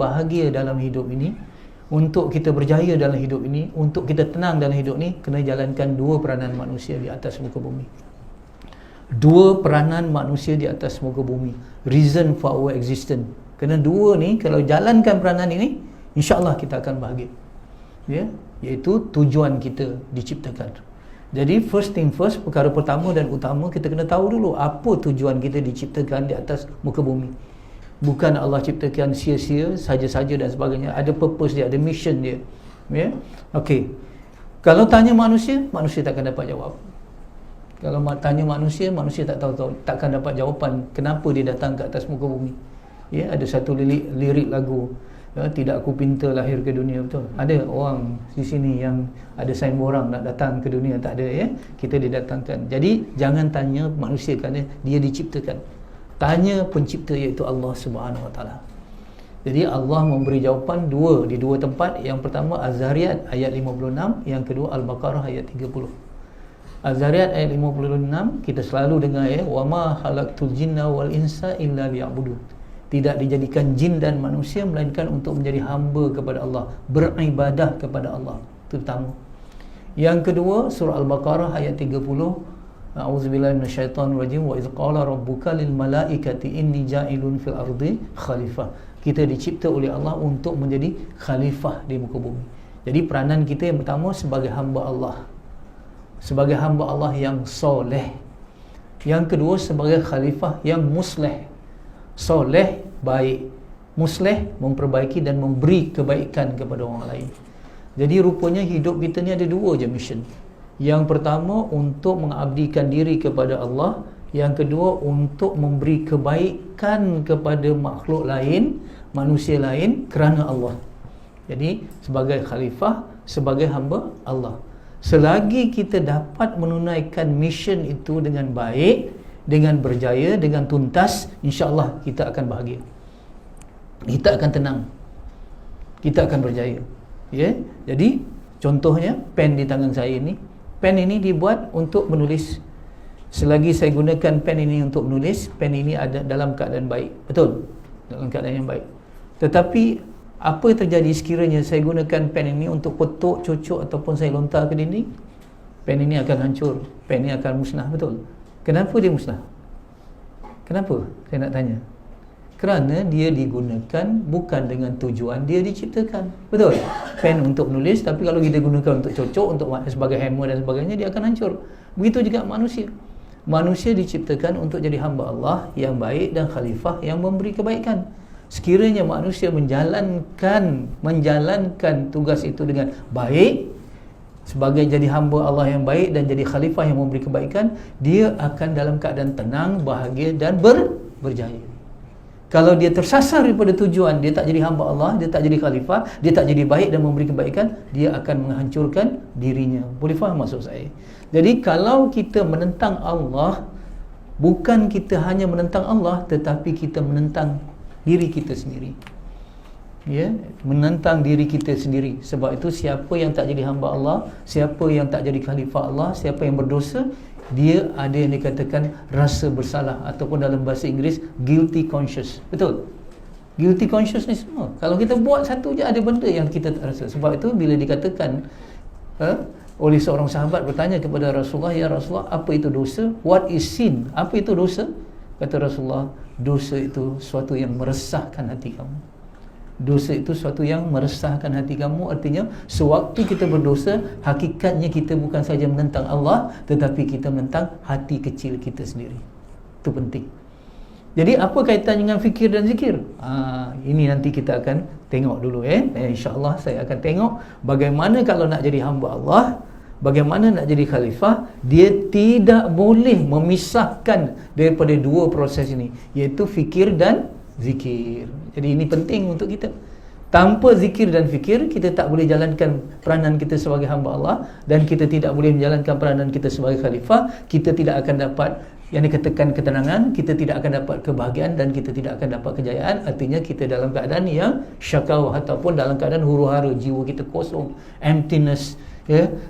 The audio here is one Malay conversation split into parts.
bahagia dalam hidup ini, untuk kita berjaya dalam hidup ini, untuk kita tenang dalam hidup ini, kena jalankan dua peranan manusia di atas muka bumi. Dua peranan manusia di atas muka bumi, reason for our existence. Kena dua ni, kalau jalankan peranan ini, insya-Allah kita akan bahagia. Ya, iaitu tujuan kita diciptakan. Jadi first thing first, perkara pertama dan utama, kita kena tahu dulu apa tujuan kita diciptakan di atas muka bumi. Bukan Allah ciptakan sia-sia, saja-saja dan sebagainya. Ada purpose dia, ada mission dia. Ya? Okey. Kalau tanya manusia, manusia takkan dapat jawab. Kalau tanya manusia, manusia takkan dapat jawapan kenapa dia datang ke atas muka bumi. Ya, ada satu lirik lagu, ya, tidak aku pinta lahir ke dunia, betul. Ada orang di sini yang ada sign borang nak datang ke dunia, tak ada, ya. Kita didatangkan. Jadi jangan tanya manusia kerana dia diciptakan. Tanya pencipta, iaitu Allah Subhanahu Wa Taala. Jadi Allah memberi jawapan di dua tempat. Yang pertama Az-Zariyat ayat 56, yang kedua Al-Baqarah ayat 30. Az-Zariyat ayat 56 kita selalu dengar, ya, wa ma khalaqtul jinna wal insa illa liya'budun. Tidak dijadikan jin dan manusia melainkan untuk menjadi hamba kepada Allah, beribadah kepada Allah. Itu pertama. Yang kedua surah Al-Baqarah ayat 30, a'udzubillahi minasyaitonirrajim, wa idz qala rabbuka lil malaikati inni ja'ilun fil ardi khalifah. Kita dicipta oleh Allah untuk menjadi khalifah di muka bumi. Jadi peranan kita yang pertama sebagai hamba Allah, sebagai hamba Allah yang soleh. Yang kedua sebagai khalifah yang musleh. Soleh, baik. Musleh, memperbaiki dan memberi kebaikan kepada orang lain. Jadi rupanya hidup kita ni ada dua je mission. Yang pertama untuk mengabdikan diri kepada Allah, yang kedua untuk memberi kebaikan kepada makhluk lain, manusia lain kerana Allah. Jadi sebagai khalifah, sebagai hamba Allah. Selagi kita dapat menunaikan mission itu dengan baik, dengan berjaya, dengan tuntas, insya-Allah kita akan bahagia. Kita akan tenang. Kita akan berjaya. Ya. Jadi contohnya pen di tangan saya ini, pen ini dibuat untuk menulis. Selagi saya gunakan pen ini untuk menulis, pen ini ada dalam keadaan baik. Betul? Dalam keadaan yang baik. Tetapi apa yang terjadi sekiranya saya gunakan pen ini untuk petuk, cocok ataupun saya lontar ke dinding? Pen ini akan hancur. Pen ini akan musnah. Betul? Kenapa dia musnah? Kenapa? Saya nak tanya. Kerana dia digunakan bukan dengan tujuan dia diciptakan. Betul? Pen untuk menulis, tapi kalau kita gunakan untuk cocok, untuk sebagai hammer dan sebagainya, dia akan hancur. Begitu juga manusia. Manusia diciptakan untuk jadi hamba Allah yang baik dan khalifah yang memberi kebaikan. Sekiranya manusia menjalankan tugas itu dengan baik, sebagai jadi hamba Allah yang baik dan jadi khalifah yang memberi kebaikan, dia akan dalam keadaan tenang, bahagia dan berjaya. Kalau dia tersasar daripada tujuan, dia tak jadi hamba Allah, dia tak jadi khalifah, dia tak jadi baik dan memberi kebaikan, dia akan menghancurkan dirinya. Boleh faham maksud saya? Jadi kalau kita menentang Allah, bukan kita hanya menentang Allah, tetapi kita menentang diri kita sendiri. Ya, menentang diri kita sendiri. Sebab itu siapa yang tak jadi hamba Allah, siapa yang tak jadi khalifah Allah, siapa yang berdosa, dia ada yang dikatakan rasa bersalah, ataupun dalam bahasa Inggeris guilty conscious. Betul? Guilty conscious ni semua. Kalau kita buat satu je, ada benda yang kita tak rasa. Sebab itu bila dikatakan oleh seorang sahabat bertanya kepada Rasulullah, ya Rasulullah, apa itu dosa? What is sin? Apa itu dosa? Kata Rasulullah, dosa itu sesuatu yang meresahkan hati kamu. Dosa itu sesuatu yang meresahkan hati kamu. Artinya sewaktu kita berdosa, hakikatnya kita bukan saja menentang Allah, tetapi kita menentang hati kecil kita sendiri. Itu penting. Jadi apa kaitan dengan fikir dan zikir? Ini nanti kita akan tengok dulu, InsyaAllah saya akan tengok bagaimana kalau nak jadi hamba Allah, bagaimana nak jadi khalifah. Dia tidak boleh memisahkan daripada dua proses ini, iaitu fikir dan zikir. Jadi ini penting untuk kita. Tanpa zikir dan fikir, kita tak boleh jalankan peranan kita sebagai hamba Allah, dan kita tidak boleh menjalankan peranan kita sebagai khalifah. Kita tidak akan dapat yang dikatakan ketenangan, kita tidak akan dapat kebahagiaan, dan kita tidak akan dapat kejayaan. Artinya kita dalam keadaan yang syakawah, ataupun dalam keadaan huru-hara, jiwa kita kosong, emptiness,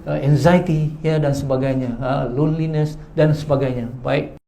anxiety, dan sebagainya, loneliness dan sebagainya. Baik.